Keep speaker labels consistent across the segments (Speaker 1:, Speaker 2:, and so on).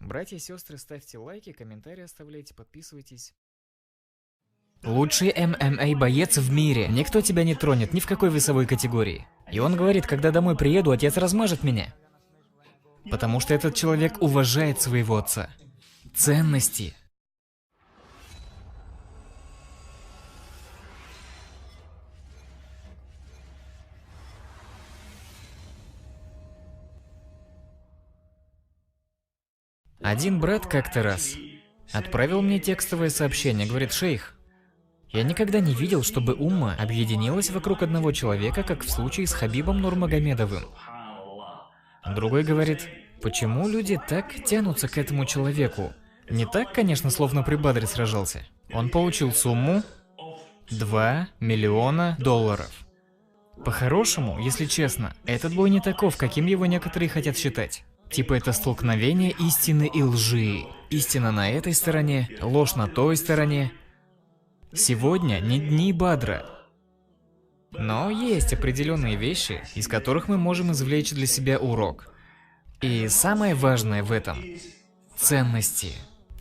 Speaker 1: Братья и сестры, ставьте лайки, комментарии оставляйте, подписывайтесь.
Speaker 2: Лучший ММА-боец в мире. Никто тебя не тронет ни в какой весовой категории. И он говорит, когда домой приеду, отец размажет меня. Потому что этот человек уважает своего отца. Ценности. Один брат как-то раз отправил мне текстовое сообщение, говорит: «Шейх, я никогда не видел, чтобы умма объединилась вокруг одного человека, как в случае с Хабибом Нурмагомедовым». Другой говорит: «Почему люди так тянутся к этому человеку?» Не так, конечно, словно при Бадре сражался. Он получил сумму $2 миллиона. По-хорошему, если честно, этот бой не таков, каким его некоторые хотят считать. Типа это столкновение истины и лжи. Истина на этой стороне, ложь на той стороне. Сегодня не дни Бадра. Но есть определенные вещи, из которых мы можем извлечь для себя урок. И самое важное в этом – ценности.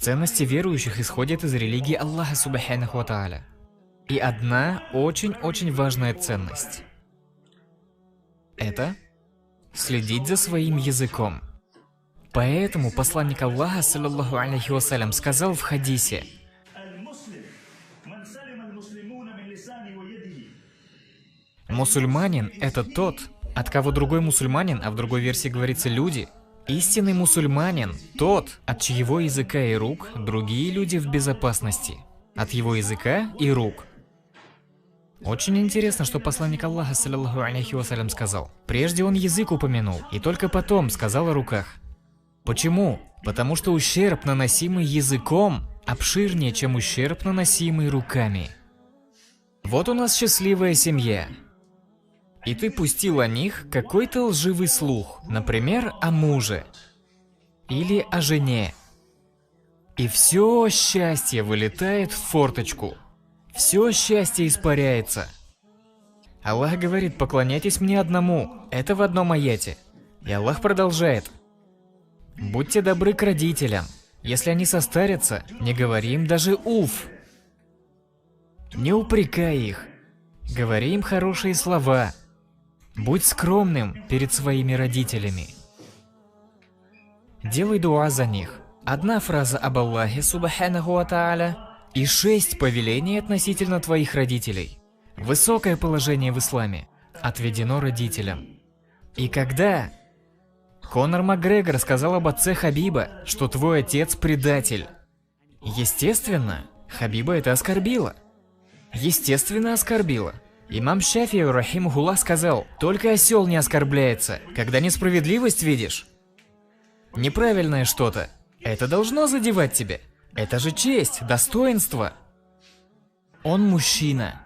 Speaker 2: Ценности верующих исходят из религии Аллаха Субханаху ва Тааля. И одна очень-очень важная ценность – это следить за своим языком. Поэтому посланник Аллаха, саллаллаху алейхи вассалям, сказал в хадисе: мусульманин – это тот, от кого другой мусульманин, а в другой версии говорится люди. Истинный мусульманин – тот, от чьего языка и рук другие люди в безопасности. От его языка и рук. Очень интересно, что посланник Аллаха, саллаллаху алейхи вассалям, сказал. Прежде он язык упомянул, и только потом сказал о руках. Почему? Потому что ущерб, наносимый языком, обширнее, чем ущерб, наносимый руками. Вот у нас счастливая семья. И ты пустил о них какой-то лживый слух, например, о муже или о жене. И все счастье вылетает в форточку. Все счастье испаряется. Аллах говорит: поклоняйтесь мне одному. Это в одном аяте. И Аллах продолжает: будьте добры к родителям. Если они состарятся, не говори им даже уф. Не упрекай их. Говори им хорошие слова. Будь скромным перед своими родителями. Делай дуа за них. Одна фраза об Аллахе Субханаху ва Тааля и 6 повелений относительно твоих родителей. Высокое положение в исламе отведено родителям. И когда Конор Макгрегор сказал об отце Хабиба, что твой отец предатель, естественно, Хабиба это оскорбило. Естественно, оскорбило. Имам Шафии рахимахуллах сказал: только осел не оскорбляется, когда несправедливость видишь. Неправильное что-то. Это должно задевать тебя. Это же честь, достоинство. Он мужчина.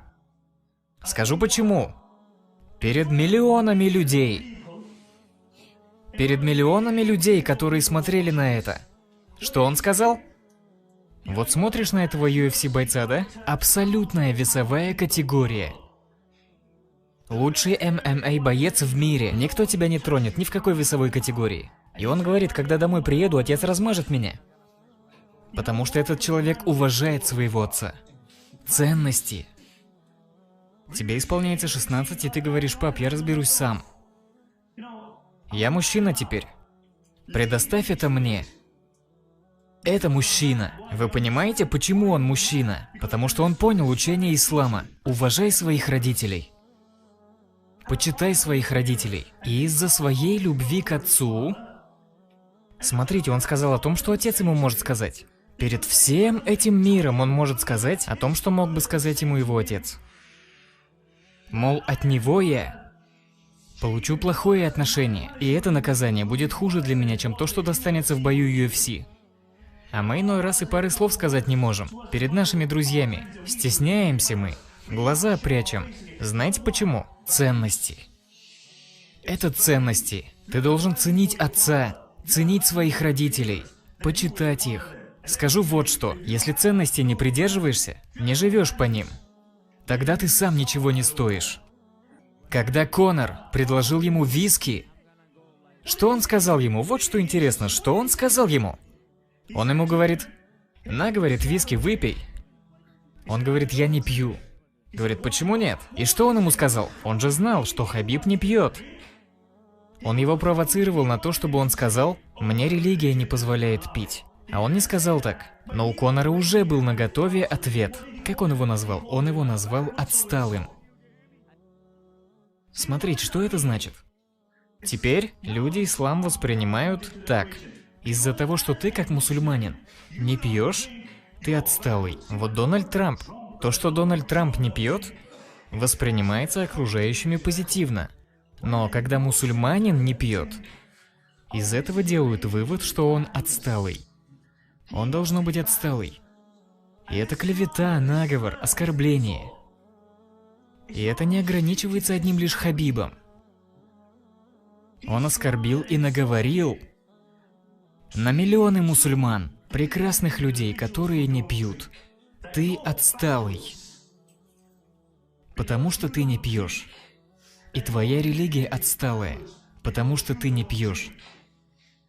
Speaker 2: Скажу почему. Перед миллионами людей. Перед миллионами людей, которые смотрели на это. Что он сказал? Вот смотришь на этого UFC бойца, да? Абсолютная весовая категория. Лучший ММА-боец в мире. Никто тебя не тронет ни в какой весовой категории. И он говорит: когда домой приеду, отец размажет меня. Потому что этот человек уважает своего отца. Ценности. Тебе исполняется 16, и ты говоришь: пап, я разберусь сам. Я мужчина теперь. Предоставь это мне. Это мужчина. Вы понимаете, почему он мужчина? Потому что он понял учение ислама. Уважай своих родителей. Почитай своих родителей. И из-за своей любви к отцу... Смотрите, он сказал о том, что отец ему может сказать. Перед всем этим миром он может сказать о том, что мог бы сказать ему его отец. Мол, от него я получу плохое отношение, и это наказание будет хуже для меня, чем то, что достанется в бою UFC. А мы иной раз и пары слов сказать не можем. Перед нашими друзьями. Стесняемся мы. Глаза прячем. Знаете почему? Ценности. Это ценности. Ты должен ценить отца, ценить своих родителей, почитать их. Скажу вот что. Если ценностей не придерживаешься, не живешь по ним, тогда ты сам ничего не стоишь. Когда Конор предложил ему виски, что он сказал ему? Вот что интересно, что он сказал ему? Он ему говорит: на, говорит, виски выпей. Он говорит: я не пью. Говорит: почему нет? И что он ему сказал? Он же знал, что Хабиб не пьет. Он его провоцировал на то, чтобы он сказал: мне религия не позволяет пить. А он не сказал так. Но у Конора уже был наготове ответ. Как он его назвал? Он его назвал отсталым. Смотрите, что это значит? Теперь люди ислам воспринимают так. Из-за того, что ты, как мусульманин, не пьешь, ты отсталый. Вот Дональд Трамп. То, что Дональд Трамп не пьет, воспринимается окружающими позитивно. Но когда мусульманин не пьет, из этого делают вывод, что он отсталый. Он должно быть отсталый. И это клевета, наговор, оскорбление. И это не ограничивается одним лишь Хабибом. Он оскорбил и наговорил на миллионы мусульман, прекрасных людей, которые не пьют. Ты отсталый. Потому что ты не пьешь. И твоя религия отсталая, потому что ты не пьешь.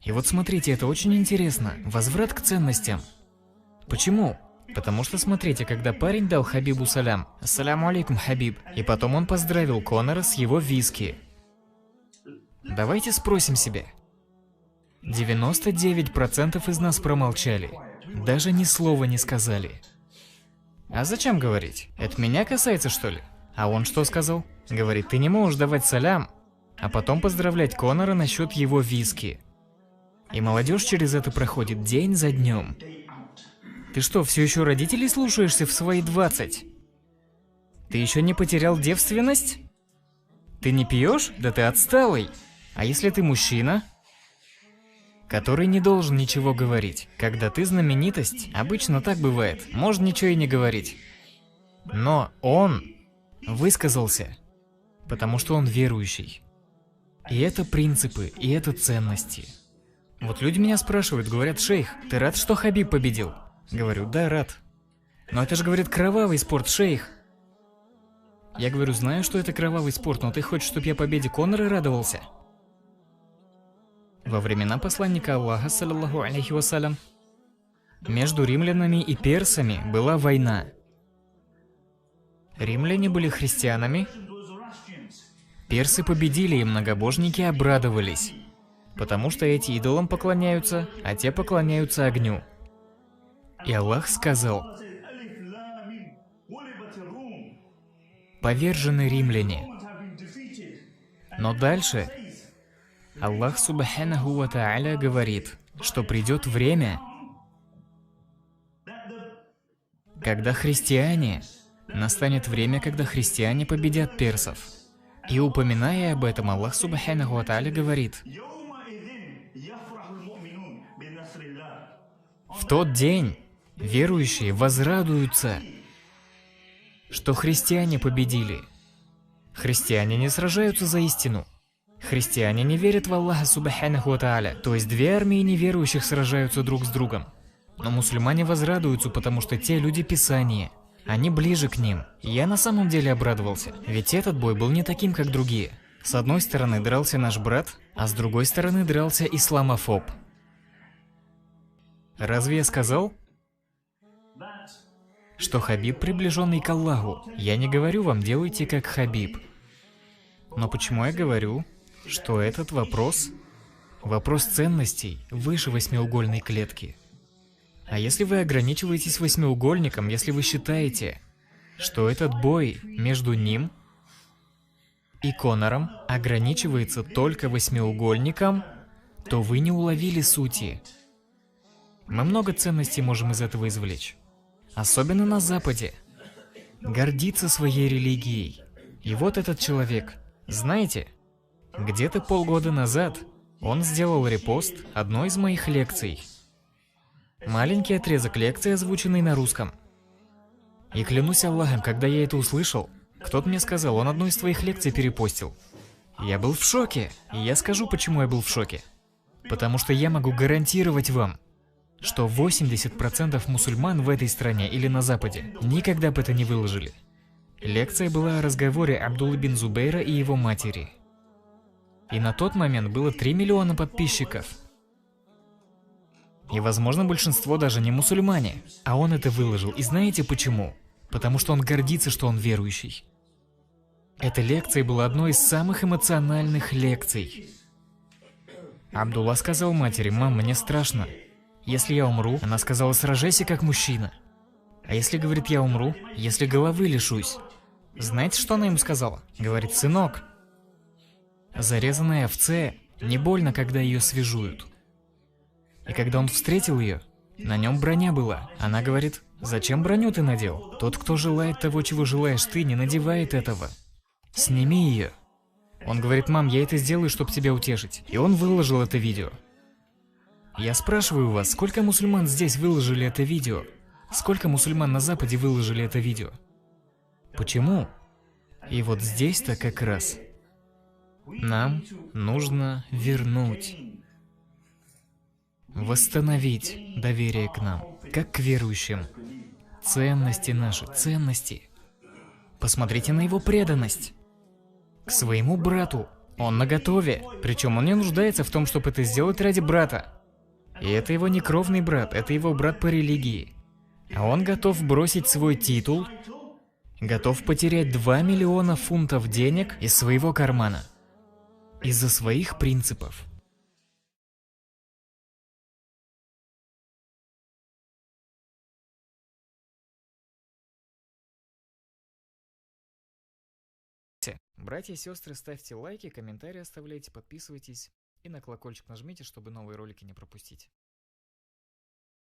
Speaker 2: И вот смотрите, это очень интересно. Возврат к ценностям. Почему? Потому что смотрите, когда парень дал Хабибу салям, ассаляму алейкум, Хабиб, и потом он поздравил Конора с его виски. Давайте спросим себя. 99% из нас промолчали. Даже ни слова не сказали. А зачем говорить? Это меня касается, что ли? А он что сказал? Говорит: ты не можешь давать салям, а потом поздравлять Конора насчет его виски. И молодежь через это проходит день за днем. Ты что, все еще родителей слушаешься в свои 20? Ты еще не потерял девственность? Ты не пьешь? Да ты отсталый. А если ты мужчина, который не должен ничего говорить? Когда ты знаменитость, обычно так бывает, можно ничего и не говорить. Но он высказался, потому что он верующий. И это принципы, и это ценности. Вот люди меня спрашивают, говорят: шейх, ты рад, что Хабиб победил? Говорю: да, рад. Но это же, говорит, кровавый спорт, шейх. Я говорю: знаю, что это кровавый спорт, но ты хочешь, чтобы я победе Конора радовался? Во времена посланника Аллаха, саллаллаху алейхи вассалям, между римлянами и персами была война. Римляне были христианами, персы победили, и многобожники обрадовались, потому что эти идолам поклоняются, а те поклоняются огню. И Аллах сказал: повержены римляне. Но дальше Аллах субханаху ва тааля говорит, что придет время, когда христиане, настанет время, когда христиане победят персов. И упоминая об этом, Аллах субханаху ва тааля говорит: в тот день верующие возрадуются, что христиане победили. Христиане не сражаются за истину. Христиане не верят в Аллаха субханаху ва тааля, то есть две армии неверующих сражаются друг с другом. Но мусульмане возрадуются, потому что те люди Писания, они ближе к ним. И я на самом деле обрадовался, ведь этот бой был не таким, как другие. С одной стороны дрался наш брат, а с другой стороны дрался исламофоб. Разве я сказал, что Хабиб приближенный к Аллаху? Я не говорю вам: делайте как Хабиб. Но почему я говорю, что этот вопрос ценностей выше восьмиугольной клетки? А если вы ограничиваетесь восьмиугольником, если вы считаете, что этот бой между ним и Конором ограничивается только восьмиугольником, то вы не уловили сути. Мы много ценностей можем из этого извлечь. Особенно на Западе. Гордиться своей религией. И вот этот человек, знаете, где-то полгода назад он сделал репост одной из моих лекций. Маленький отрезок лекции, озвученный на русском. И клянусь Аллахом, когда я это услышал, кто-то мне сказал: он одну из твоих лекций перепостил. Я был в шоке. И я скажу, почему я был в шоке. Потому что я могу гарантировать вам, что 80% мусульман в этой стране или на Западе никогда бы это не выложили. Лекция была о разговоре Абдуллы бин Зубейра и его матери. И на тот момент было 3 миллиона подписчиков. И возможно, большинство даже не мусульмане. А он это выложил. И знаете почему? Потому что он гордится, что он верующий. Эта лекция была одной из самых эмоциональных лекций. Абдулла сказал матери: «Мам, мне страшно. Если я умру», она сказала: «Сражайся как мужчина». А если, говорит, я умру, если головы лишусь? Знаете, что она ему сказала? Говорит: «Сынок, зарезанной овце не больно, когда ее свяжут». И когда он встретил ее, на нем броня была. Она говорит: «Зачем броню ты надел? Тот, кто желает того, чего желаешь ты, не надевает этого. Сними ее». Он говорит: «Мам, я это сделаю, чтобы тебя утешить». И он выложил это видео. Я спрашиваю вас, сколько мусульман здесь выложили это видео? Сколько мусульман на Западе выложили это видео? Почему? И вот здесь-то как раз нам нужно вернуть, восстановить доверие к нам, как к верующим. Ценности наши, ценности. Посмотрите на его преданность к своему брату. Он наготове. Причем он не нуждается в том, чтобы это сделать ради брата. И это его не кровный брат, это его брат по религии. А он готов бросить свой титул, готов потерять 2 миллиона фунтов денег из своего кармана. Из-за своих принципов.
Speaker 1: Братья и сестры, ставьте лайки, комментарии оставляйте, подписывайтесь и на колокольчик нажмите, чтобы новые ролики не пропустить.